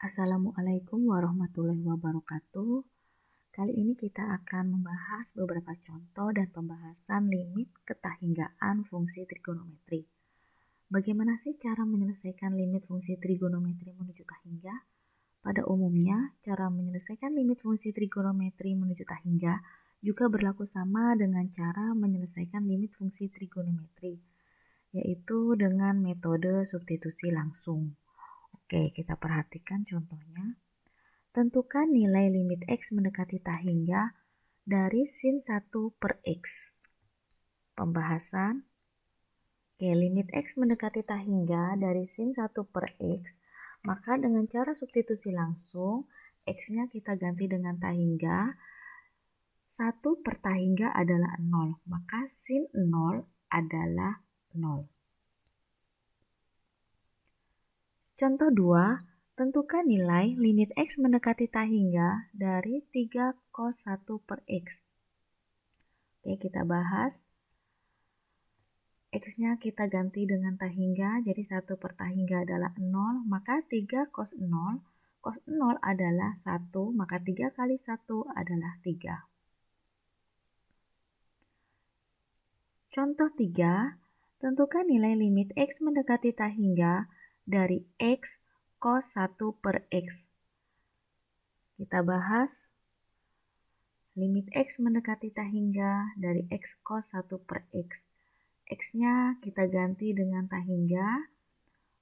Assalamualaikum warahmatullahi wabarakatuh. Kali ini kita akan membahas beberapa contoh dan pembahasan limit ketahinggaan fungsi trigonometri. Bagaimana sih cara menyelesaikan limit fungsi trigonometri menuju tahingga? Pada umumnya, cara menyelesaikan limit fungsi trigonometri menuju tahingga juga berlaku sama dengan cara menyelesaikan limit fungsi trigonometri, yaitu dengan metode substitusi langsung. Oke, kita perhatikan contohnya. Tentukan nilai limit X mendekati tahingga dari sin 1 per X. Pembahasan. Oke, limit X mendekati tahingga dari sin 1 per X, maka dengan cara substitusi langsung, X-nya kita ganti dengan tahingga. 1 per tahingga adalah 0, maka sin 0 adalah 0. Contoh 2. Tentukan nilai limit X mendekati tahingga dari 3 cos 1 per X. Oke, kita bahas. X-nya kita ganti dengan tahingga, jadi 1 per tahingga adalah 0, maka 3 cos 0. Cos 0 adalah 1, maka 3 kali 1 adalah 3. Contoh 3. Tentukan nilai limit X mendekati tahingga dari X cos 1 per X. Kita bahas limit X mendekati tahingga dari X cos 1 per X. X-nya kita ganti dengan tahingga.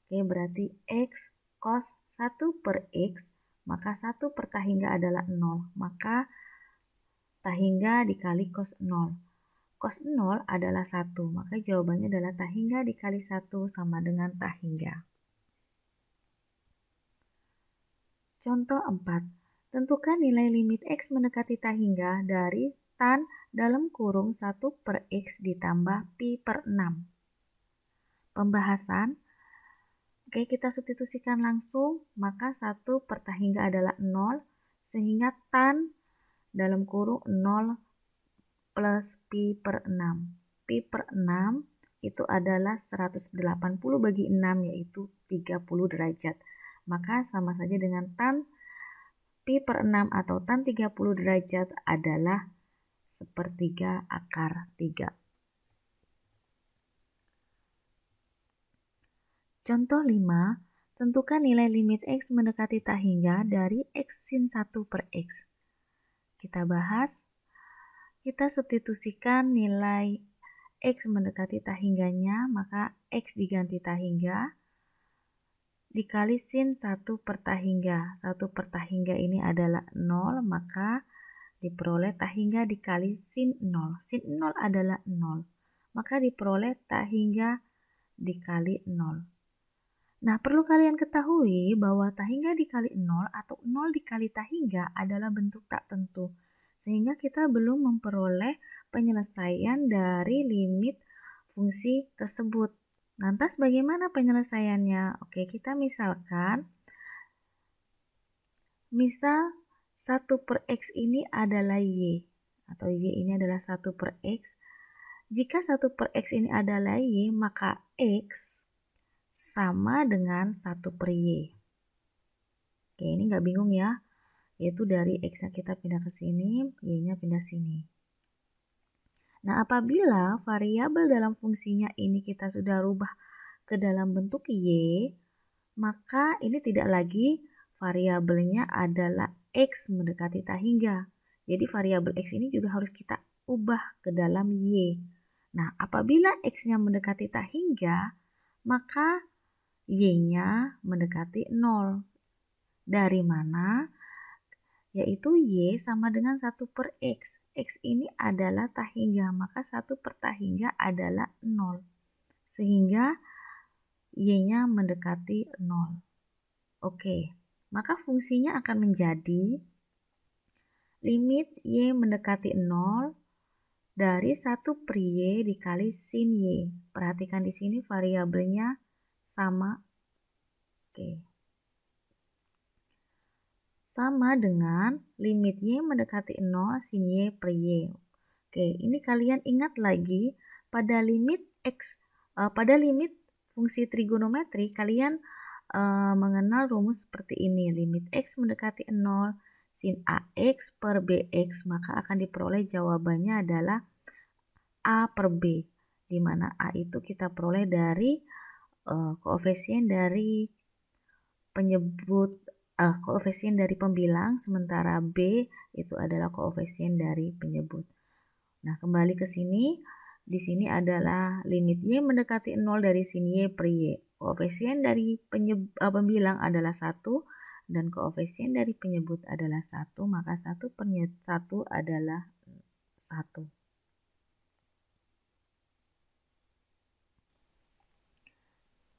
Oke, berarti X cos 1 per X, maka 1 per tahingga adalah 0. Maka tahingga dikali cos 0. Cos 0 adalah 1, maka jawabannya adalah tahingga dikali 1 sama dengan tahingga. Contoh 4. Tentukan nilai limit X mendekati tahingga dari tan dalam kurung 1 per X ditambah pi per 6. Pembahasan. Oke, kita substitusikan langsung, maka 1 per tahingga adalah 0, sehingga tan dalam kurung 0 plus pi per 6. Pi per 6 itu adalah 180 bagi 6, yaitu 30 derajat. Maka sama saja dengan tan pi per 6 atau tan 30 derajat adalah sepertiga akar 3. Contoh 5. Tentukan nilai limit X mendekati tahingga dari X sin 1 per X. Kita bahas. Kita substitusikan nilai X mendekati tahingganya, maka X diganti tahingga dikali sin 1 per tahingga. 1 per tahingga ini adalah 0, maka diperoleh tahingga dikali sin 0. Sin 0 adalah 0, maka diperoleh tahingga dikali 0. Nah, perlu kalian ketahui bahwa tahingga dikali 0 atau 0 dikali tahingga adalah bentuk tak tentu, sehingga kita belum memperoleh penyelesaian dari limit fungsi tersebut. Lantas bagaimana penyelesaiannya? Oke, kita misalkan, misal 1 per X ini adalah Y, atau Y ini adalah 1 per X. Jika 1 per X ini adalah Y, maka X sama dengan 1 per Y. Oke, ini nggak bingung ya, yaitu dari X-nya kita pindah ke sini, Y-nya pindah sini. Nah, apabila variabel dalam fungsinya ini kita sudah rubah ke dalam bentuk Y, maka ini tidak lagi variabelnya adalah X mendekati tahingga. Jadi variabel X ini juga harus kita ubah ke dalam Y. Nah, apabila X-nya mendekati tahingga, maka Y-nya mendekati 0. Dari mana? Yaitu Y sama dengan 1 per X. X ini adalah tahingga, maka 1 per tahingga adalah 0. Sehingga Y-nya mendekati 0. Oke, maka fungsinya akan menjadi limit Y mendekati 0 dari 1 per Y dikali sin Y. Perhatikan di sini variabelnya sama. Oke. Sama dengan limit Y mendekati 0 sin Y per Y. Oke, ini kalian ingat lagi pada limit X, pada limit fungsi trigonometri kalian mengenal rumus seperti ini. Limit X mendekati 0 sin AX per BX, maka akan diperoleh jawabannya adalah A per B, di mana A itu kita peroleh dari koefisien dari koefisien dari pembilang, sementara B itu adalah koefisien dari penyebut. Nah, kembali ke sini. Di sini adalah limit Y mendekati 0 dari sin Y per Y. Koefisien dari pembilang adalah 1 dan koefisien dari penyebut adalah 1, maka 1 per 1 adalah 1.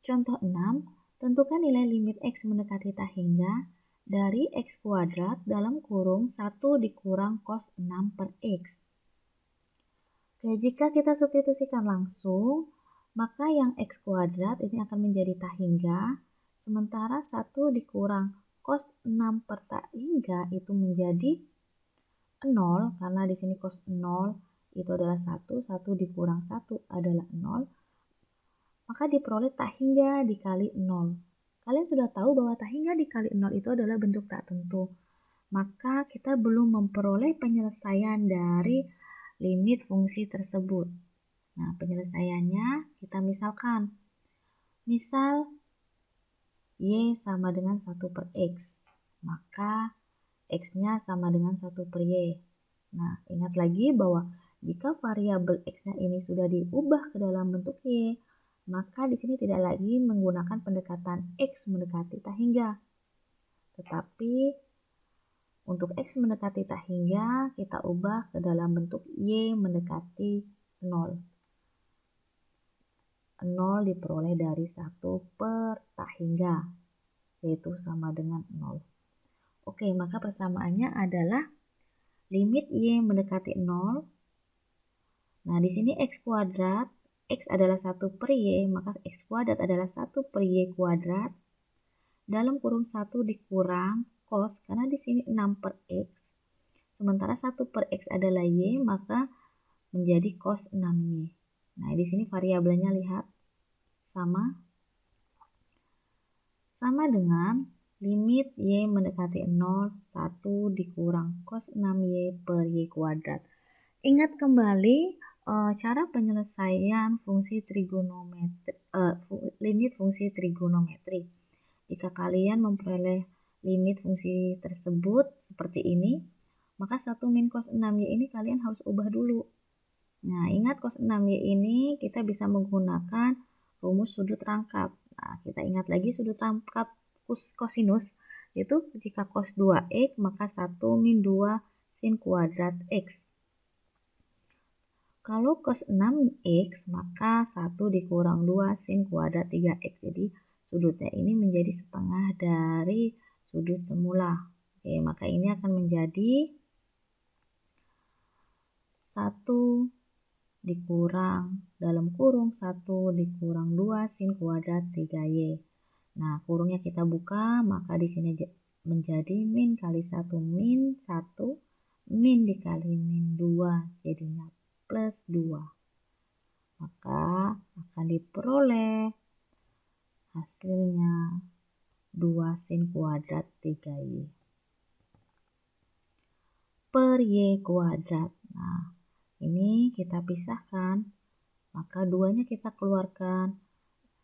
Contoh 6, tentukan nilai limit X mendekati tak hingga dari X kuadrat dalam kurung 1 dikurang cos 6 per X. Oke, jika kita substitusikan langsung, maka yang X kuadrat ini akan menjadi tak hingga, sementara 1 dikurang cos 6 per tak hingga itu menjadi 0, karena di sini cos 0 itu adalah 1, 1 dikurang 1 adalah 0, maka diperoleh tak hingga dikali 0. Kalian sudah tahu bahwa tak hingga dikali 0 itu adalah bentuk tak tentu. Maka kita belum memperoleh penyelesaian dari limit fungsi tersebut. Nah, penyelesaiannya kita misalkan. Misal Y sama dengan 1 per X. Maka X-nya sama dengan 1 per Y. Nah, ingat lagi bahwa jika variabel X-nya ini sudah diubah ke dalam bentuk Y, maka di sini tidak lagi menggunakan pendekatan X mendekati tak hingga. Tetapi untuk X mendekati tak hingga, kita ubah ke dalam bentuk Y mendekati 0. 0 diperoleh dari 1 per tak hingga, yaitu sama dengan 0. Oke, maka persamaannya adalah limit Y mendekati 0. Nah, di sini X kuadrat, X adalah 1 per Y, maka X kuadrat adalah 1 per Y kuadrat. Dalam kurung 1 dikurang cos, karena di sini 6 per X. Sementara 1 per X adalah Y, maka menjadi cos 6Y. Nah, di sini variabelnya lihat sama dengan limit Y mendekati 0, 1 dikurang cos 6Y per Y kuadrat. Ingat kembali cara penyelesaian fungsi trigonometri, limit fungsi trigonometri. Jika kalian memperoleh limit fungsi tersebut seperti ini, maka 1 min cos 6Y ini kalian harus ubah dulu. Nah, ingat cos 6Y ini kita bisa menggunakan rumus sudut rangkap. Nah, kita ingat lagi sudut rangkap kosinus, yaitu jika cos 2X maka 1 min 2 sin kuadrat X. Kalau cos 6X maka 1 dikurang 2 sin kuadrat 3X. Jadi sudutnya ini menjadi setengah dari sudut semula. Oke, maka ini akan menjadi 1 dikurang dalam kurung 1 dikurang 2 sin kuadrat 3Y. Nah, kurungnya kita buka, maka di sini menjadi min kali 1 min 1 min dikali min 2 jadinya plus 2. Maka akan diperoleh hasilnya 2 sin kuadrat 3Y per Y kuadrat. Nah, ini kita pisahkan, maka 2-nya kita keluarkan.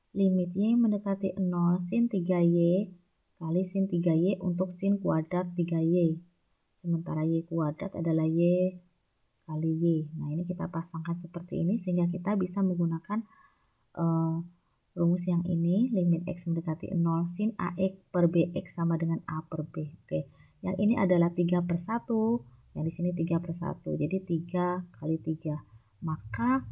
Limit Y mendekati 0 sin 3Y kali sin 3Y untuk sin kuadrat 3Y. Sementara Y kuadrat adalah Y kali Y. Nah, ini kita pasangkan seperti ini sehingga kita bisa menggunakan rumus yang ini. Limit X mendekati 0 sin AX per BX sama dengan A per B. Oke, yang ini adalah 3 per 1. Yang di sini 3 per 1. Jadi 3 kali 3. Maka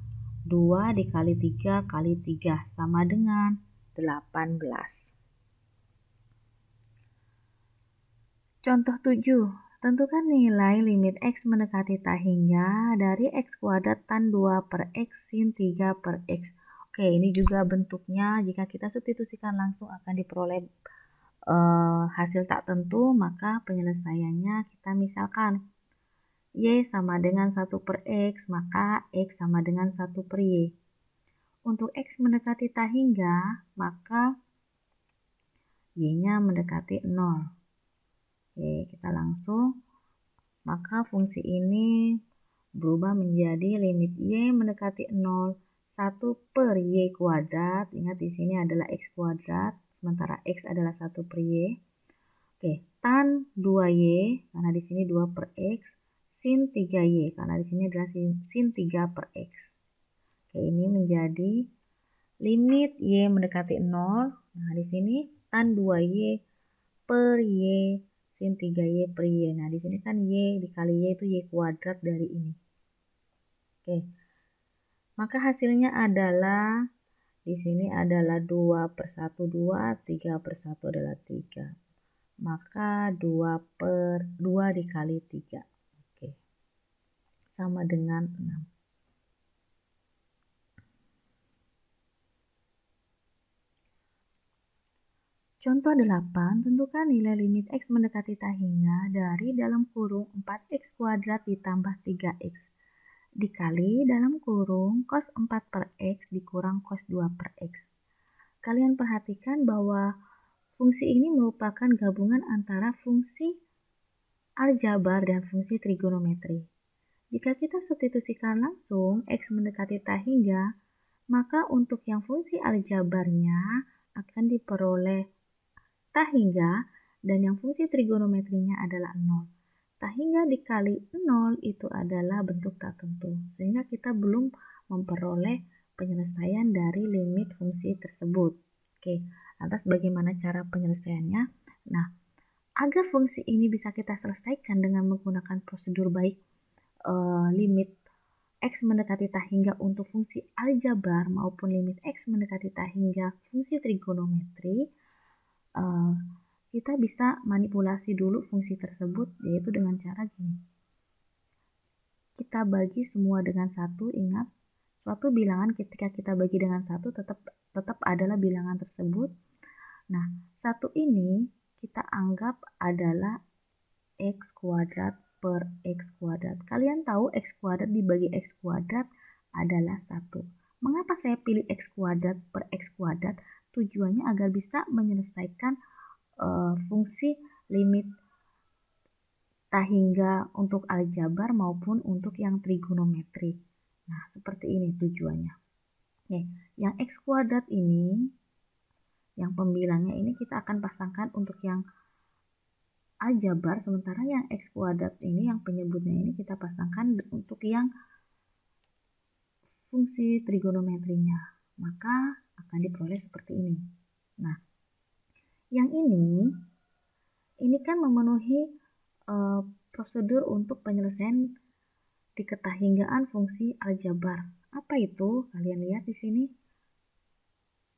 2 dikali 3 kali 3 sama dengan 18. Contoh 7. Tentukan nilai limit X mendekati tak hingga dari X kuadrat tan 2 per X sin 3 per X. Oke, ini juga bentuknya jika kita substitusikan langsung akan diperoleh hasil tak tentu, maka penyelesaiannya kita misalkan Y sama dengan 1 per X, maka X sama dengan 1 per Y. Untuk X mendekati tak hingga, maka Y-nya mendekati 0. Oke, kita langsung, maka fungsi ini berubah menjadi limit Y mendekati 0, 1 per Y kuadrat. Ingat di sini adalah X kuadrat, sementara X adalah 1 per Y. Oke, tan 2Y, karena di sini 2 per X, sin 3Y, karena di sini adalah sin 3 per X. Oke, ini menjadi limit Y mendekati 0. Nah, di sini tan 2Y per Y sin 3Y per Y. Nah, di sini kan Y dikali Y itu Y kuadrat dari ini. Oke, maka hasilnya adalah, di sini adalah 2 per 1, 2, 3 per 1 adalah 3. Maka 2 dikali 3. Oke, sama dengan 6. Contoh 8, tentukan nilai limit X mendekati tak hingga dari dalam kurung 4X kuadrat ditambah 3X dikali dalam kurung cos 4 per X dikurang cos 2 per X. Kalian perhatikan bahwa fungsi ini merupakan gabungan antara fungsi aljabar dan fungsi trigonometri. Jika kita substitusikan langsung X mendekati tak hingga, maka untuk yang fungsi aljabarnya akan diperoleh tak hingga, dan yang fungsi trigonometrinya adalah 0. Tak hingga dikali 0 itu adalah bentuk tak tentu, sehingga kita belum memperoleh penyelesaian dari limit fungsi tersebut. Oke, lantas bagaimana cara penyelesaiannya? Nah, agar fungsi ini bisa kita selesaikan dengan menggunakan prosedur baik limit X mendekati tak hingga untuk fungsi aljabar maupun limit X mendekati tak hingga fungsi trigonometri, kita bisa manipulasi dulu fungsi tersebut, yaitu dengan cara gini. Kita bagi semua dengan 1, ingat, suatu bilangan ketika kita bagi dengan 1 tetap adalah bilangan tersebut. Nah, 1 ini kita anggap adalah X kuadrat per X kuadrat. Kalian tahu X kuadrat dibagi X kuadrat adalah 1. Mengapa saya pilih X kuadrat per X kuadrat? Tujuannya agar bisa menyelesaikan fungsi limit tak hingga untuk aljabar maupun untuk yang trigonometri. Nah, seperti ini tujuannya. Oke, yang X kuadrat ini, yang pembilangnya ini kita akan pasangkan untuk yang aljabar, sementara yang X kuadrat ini, yang penyebutnya ini kita pasangkan untuk yang fungsi trigonometrinya. Maka akan diperoleh seperti ini. Nah, yang ini kan memenuhi prosedur untuk penyelesaian diketahinggaan fungsi aljabar. Apa itu? Kalian lihat di sini.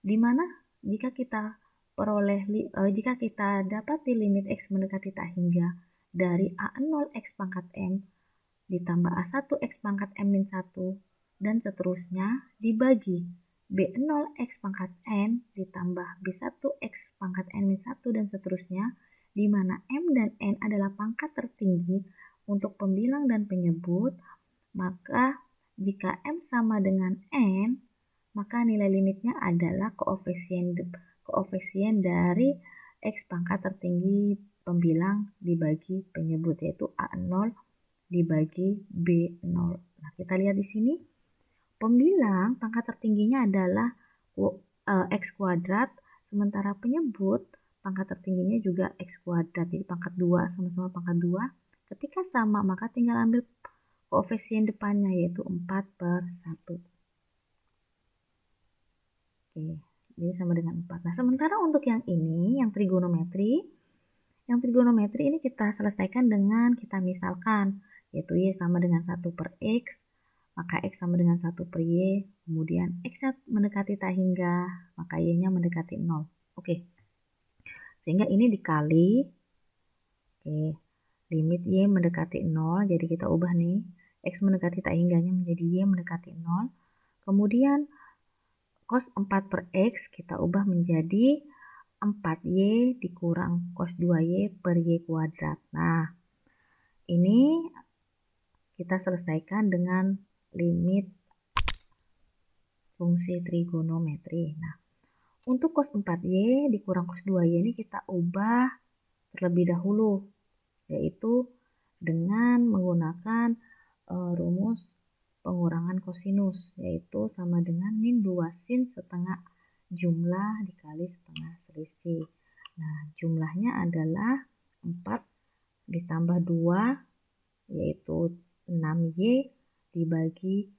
Di mana jika kita dapati limit X mendekati tak hingga dari A0 X pangkat M ditambah A1 X pangkat M-1 dan seterusnya dibagi B0 X pangkat N ditambah B1 X pangkat N-1 dan seterusnya, di mana M dan N adalah pangkat tertinggi untuk pembilang dan penyebut, maka jika M sama dengan N, maka nilai limitnya adalah koefisien dari X pangkat tertinggi pembilang dibagi penyebut, yaitu A0 dibagi B0. Nah, kita lihat di sini, pembilang pangkat tertingginya adalah X kuadrat, sementara penyebut pangkat tertingginya juga X kuadrat, jadi pangkat 2, sama-sama pangkat 2. Ketika sama, maka tinggal ambil koefisien depannya, yaitu 4 per 1. Oke, jadi sama dengan 4. Nah, sementara untuk yang ini, yang trigonometri ini kita selesaikan dengan kita misalkan, yaitu Y sama dengan 1 per X, maka X sama dengan 1 per Y, kemudian X-nya mendekati tak hingga, maka Y-nya mendekati 0. Oke, sehingga ini dikali, limit Y mendekati 0, jadi kita ubah nih, X mendekati tak hingganya menjadi Y mendekati 0, kemudian cos 4 per X kita ubah menjadi 4Y dikurang cos 2Y per Y kuadrat. Nah, ini kita selesaikan dengan limit fungsi trigonometri. Nah, Untuk cos 4Y dikurang cos 2Y ini kita ubah terlebih dahulu, yaitu dengan menggunakan rumus pengurangan kosinus, yaitu sama dengan min 2 sin setengah jumlah dikali setengah selisih. Nah, jumlahnya adalah 4 ditambah 2, yaitu 6Y dibagi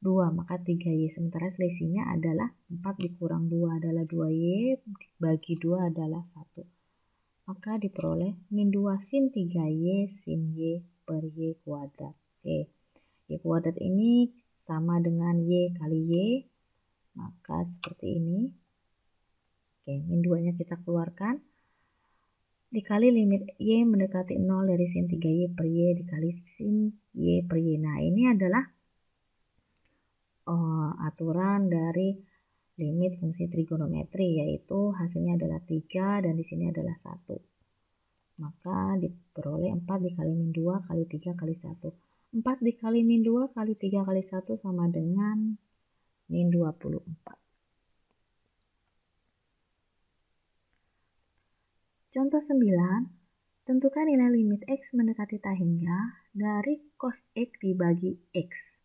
2, maka 3Y. Sementara selisihnya adalah 4 dikurang 2 adalah 2Y, dibagi 2 adalah 1. Maka diperoleh min 2 sin 3Y sin Y per Y kuadrat. Oke, Y kuadrat ini sama dengan Y kali Y, maka seperti ini. Oke, min 2-nya kita keluarkan. Dikali limit Y mendekati 0 dari sin 3Y per Y dikali sin Y per Y. Nah, ini adalah aturan dari limit fungsi trigonometri, yaitu hasilnya adalah 3 dan di sini adalah 1. Maka diperoleh 4 dikali min 2 kali 3 kali 1. 4 dikali min 2 kali 3 kali 1 sama dengan min 24. Contoh 9, tentukan nilai limit X mendekati tak hingga dari cos X dibagi X.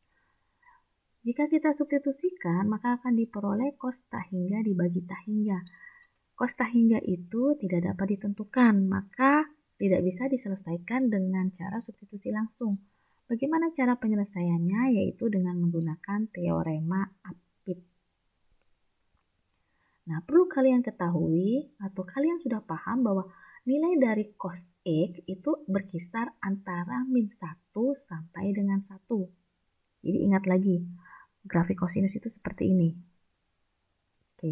Jika kita substitusikan, maka akan diperoleh cos tak hingga dibagi tak hingga. Cos tak hingga itu tidak dapat ditentukan, maka tidak bisa diselesaikan dengan cara substitusi langsung. Bagaimana cara penyelesaiannya? Yaitu dengan menggunakan teorema Apit. Nah, perlu kalian ketahui atau kalian sudah paham bahwa nilai dari cos X itu berkisar antara min 1 sampai dengan 1. Jadi ingat lagi, grafik kosinus itu seperti ini. Oke.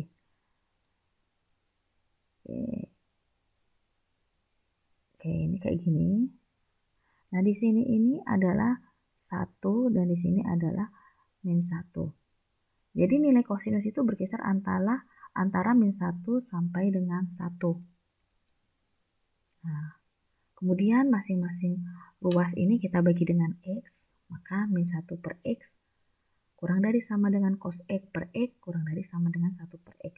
Oke, ini kayak gini. Nah, di sini ini adalah 1 dan di sini adalah min 1. Jadi nilai kosinus itu berkisar antara min 1 sampai dengan 1. Nah, kemudian masing-masing ruas ini kita bagi dengan X, maka min 1 per X kurang dari sama dengan cos X per X kurang dari sama dengan 1 per X.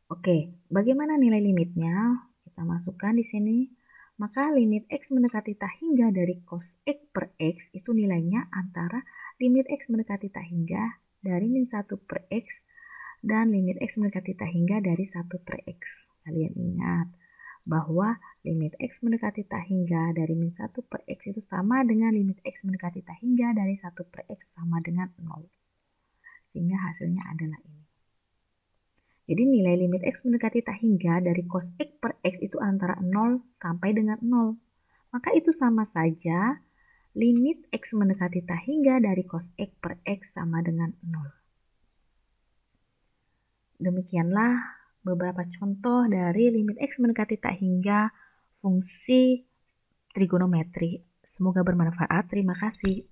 Oke, bagaimana nilai limitnya? Kita masukkan di sini. Maka limit X mendekati tak hingga dari cos X per X itu nilainya antara limit X mendekati tak hingga dari min 1 per X dan limit X mendekati tak hingga dari 1 per X. Kalian ingat bahwa limit X mendekati tak hingga dari min 1 per X itu sama dengan limit X mendekati tak hingga dari 1 per X sama dengan 0. Sehingga hasilnya adalah ini. Jadi nilai limit X mendekati tak hingga dari cos X per X itu antara 0 sampai dengan 0. Maka itu sama saja limit X mendekati tak hingga dari cos X per X sama dengan 0. Demikianlah beberapa contoh dari limit X mendekati tak hingga fungsi trigonometri. Semoga bermanfaat. Terima kasih.